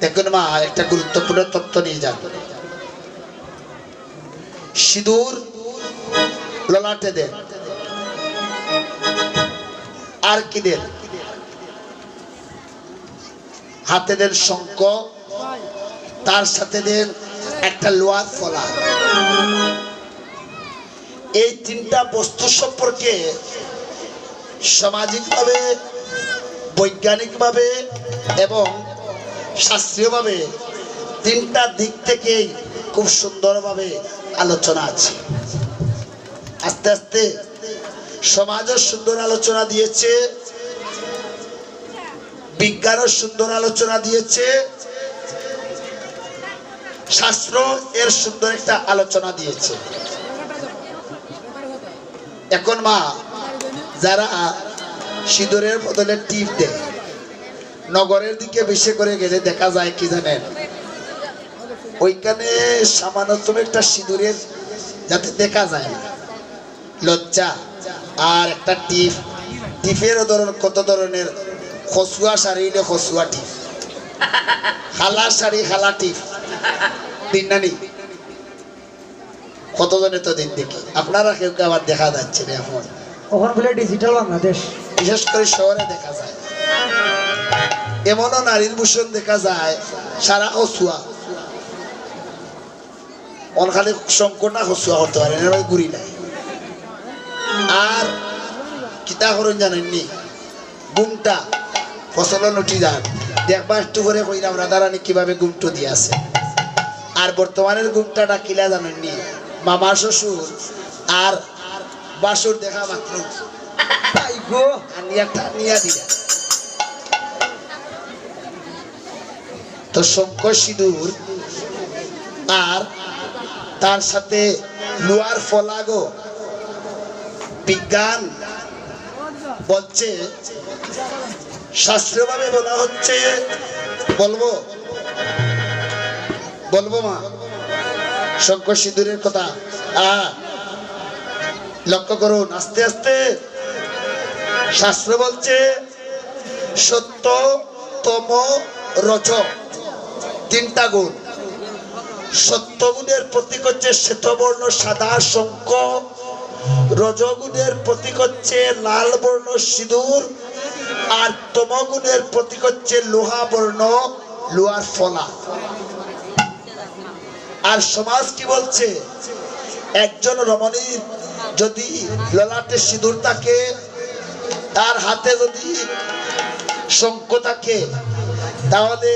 দেখুন মা, একটা গুরুত্বপূর্ণ তথ্য নিয়ে যান। সিঁদুর ললাটে দেন, আর কি দেন? হাতে দেন শঙ্খ, তার সাথে দেন একটা লোহার ফলা। এই তিনটা বস্তু সম্পর্কে সামাজিকভাবে, বৈজ্ঞানিকভাবে এবং শাস্ত্রীয়ভাবে তিনটা দিক থেকেই খুব সুন্দরভাবে আলোচনা আছে। আস্তে আস্তে সমাজও সুন্দর আলোচনা দিয়েছে, বিজ্ঞানও সুন্দর আলোচনা দিয়েছে, শাস্ত্র এর সুন্দর একটা আলোচনা দিয়েছে। এখন মা, যারা সিঁদুরের বদলে টিপ দেয়, নগরের দিকে বেশি করে গেলে দেখা যায় কি জানেন, ওইখানে সামান্যতম একটা সিঁদুরের যাতে দেখা যায় না, লজ্জা। আর একটা টিপ, টিপেরও ধরুন কত ধরনের, খসুয়া শাড়ি হইলে খসুয়া টিপ, খালা শাড়ি খালা টিপ, দিন নানি কতজনে তো দিন দেখি। আপনারা কেউ কেউ আবার দেখা যাচ্ছে না এখন, ওখান বলে ডিজিটাল বাংলাদেশ, বিশেষ করে শহরে দেখা যায়। এমনও নারীর ভূষণ দেখা যায় সারা হসুয়া, অনখানে সংকটটা হসুয়া করতে পারে না, ঘুরি নাই। আর কিতা করুন জানেননি, গুমটা ফসলন উঠি যান, দেখবা একটু করে কইরাম রাধারানী কিভাবে গুমটো দিয়ে আছে। আর বর্তমানের গুমটাটা কিলা জানেননি, মামা শ্বশুর আর বাসুর দেখা মাত্র নিয়া দিয়া। তো শঙ্খ সিঁদুর আর তার সাথে লোহার ফলাগো, বিজ্ঞান বলছে, শাস্ত্রীয়ভাবে বলা হচ্ছে, বলবো বলবো মা শঙ্খ সিঁদুরের কথা। লক্ষ্য করুন আস্তে আস্তে। শাস্ত্র বলছে সত্য, তম, রজ, তিনটা গুণ। সত্য গুণের প্রতীক হচ্ছে শ্বেতবর্ণ সাদা শঙ্খ, রজগুণের প্রতীক হচ্ছে লাল বর্ণ সিঁদুর, আর তমগুণের প্রতীক হচ্ছে লোহা বর্ণ লোহার ফলা। আর সমাজ কি বলছে, একজন রমণীর যদি ললাটে সিঁদুর থাকে, তার হাতে যদি শঙ্খ থাকে, তাহলে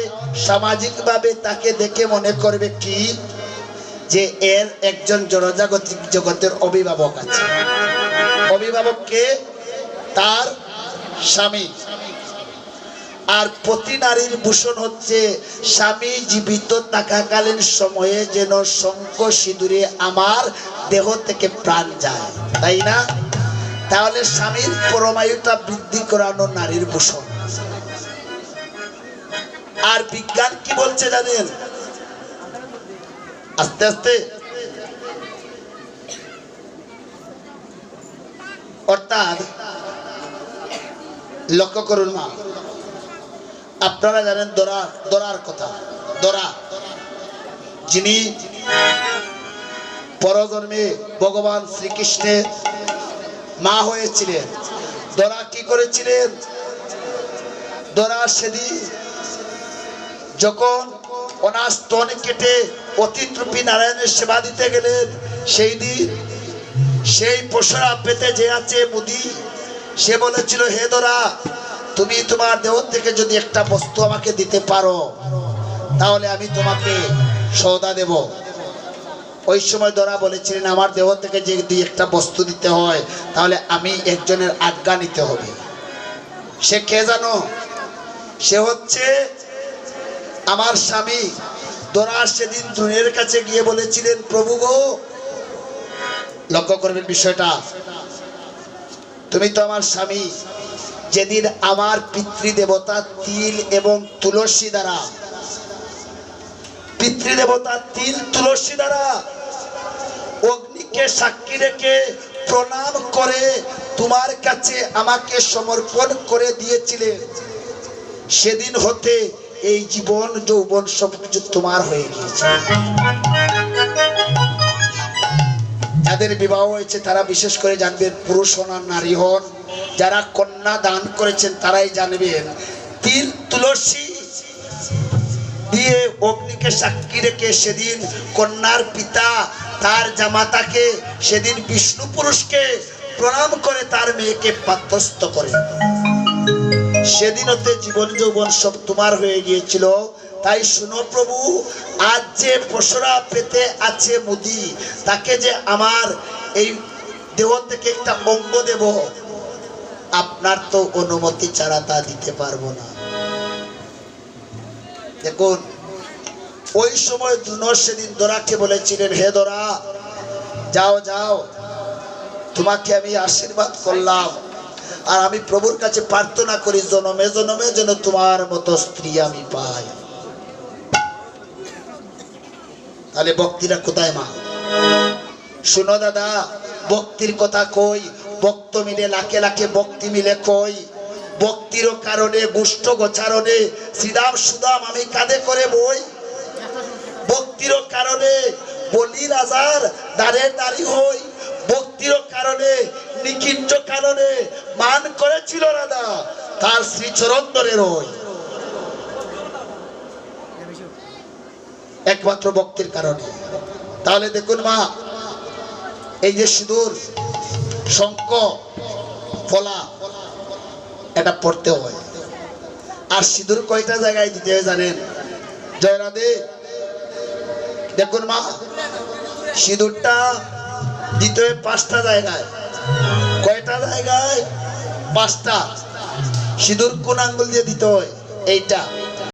সামাজিকভাবে তাকে দেখে মনে করবে কি যে এর একজন জনজাগতিক জগতের অভিভাবক আছে। অভিভাবককে তার স্বামী। আর প্রতি নারীর ভূষণ হচ্ছে স্বামী জীবিত থাকাকালীন সময়ে যেন শঙ্খ সিঁদুরে আমার দেহ থেকে প্রাণ যায়, তাই না? তাহলে স্বামীর পরমায়ুটা বৃদ্ধি করানো নারীর ভূষণ। আর বিজ্ঞান কি বলছে জানেন? আস্তে আস্তে, অর্থাৎ লক্ষ্য করুন মা, আপনারা জানেন দরার কথা। দরা যিনি পরজন্মে ভগবান শ্রীকৃষ্ণের মা হয়েছিলেন। দরা কি করেছিলেন? দরা সেদিন যখন ওনার স্তন কেটে অতিরূপী নারায়ণের সেবা দিতে গেলেন, সেই দিন সেই পশুরা পেতে যে আছে মুদি, সে বলেছিল, হে দরা, তুমি তোমার দেহ থেকে যদি একটা বস্তু আমাকে দিতে পারো, তাহলে আমি তোমাকে সওদা দেব। ওই সময় দরা বলেছিলেন, আমার দেহ থেকে যদি একটা বস্তু দিতে হয়, তাহলে আমি একজনের আজ্ঞা নিতে হবে। সে কে জানো? সে হচ্ছে আমার স্বামী। দরা সেদিন দ্রোণের কাছে গিয়ে বলেছিলেন, প্রভু গো, লক্ষ্য করবেন বিষয়টা, তুমি তো আমার স্বামী। যেদিন আমার পিতৃদেবতা তিল এবং তুলসী দ্বারা, পিতৃদেবতা তিল তুলসী দ্বারা অগ্নিকে সাক্ষী রেখে প্রণাম করে তোমার কাছে আমাকে সমর্পণ করে দিয়েছিলেন, সেদিন হতে এই জীবন যৌবন সবকিছু তোমার হয়ে গিয়েছে। যাদের বিবাহ হয়েছে তারা বিশেষ করে জানবেন, পুরুষ হন আর নারী হন, যারা কন্যা দান করেছেন তারাই জানবেন, তিল তুলসী দিয়ে অগ্নিকে সাক্ষী রেখে সেদিন কন্যার পিতা তার জামাতাকে, সেদিন বিষ্ণু পুরুষকে প্রণাম করে তার মেয়েকে পাত্রস্থ করে। সেদিন হতে জীবন যৌবন সব তোমার হয়ে গিয়েছিল। তাই শুনো প্রভু, আজ যে পশুরা পেতে আছে মুদি, তাকে যে আমার এই দেহ থেকে একটা অঙ্গ দেব, আপনার তো অনুমতি ছাড়া তা দিতে পারবো না। দেখুন, ওই সময় সেদিন দোরাকে বলেছিলেন, হে দোরা, যাও যাও, তোমাকে আমি আশীর্বাদ করলাম, আর আমি প্রভুর কাছে প্রার্থনা করি জনমে জনমে যেন তোমার মতো স্ত্রী আমি পাই। তাহলে ভক্তিরা কোথায় মা? শুনো দাদা, ভক্তির কথা কই, ভক্ত মিলে লাখে লাখে ভক্তি মিলে কই, ভক্তির কারণে গুষ্ঠ গোচারণে শ্রীরাম সুদাম আমি কাঁধে করে বই। ভক্তির কারণে বলি রাজার দ্বারে দাঁড়ি হই, ভক্তির কারণে নিকিঞ্জ কারণে মান করেছিল রাধা তার শ্রীচরণ ধরে রই। একমাত্র ভক্তির কারণে। তাহলে দেখুন মা, এই যে সিঁদুর, শঙ্খ, ফলা, এটা পড়তে হয়। আর সিঁদুর কয়টা জায়গায় দিতে হয় জানেন? জয় রাধে। দেখুন মা, সিঁদুরটা দিতে হয় 5টা জায়গায়। কয়টা জায়গায়? 5টা। সিঁদুর কোন আঙ্গুল দিয়ে দিতে হয়? এইটা।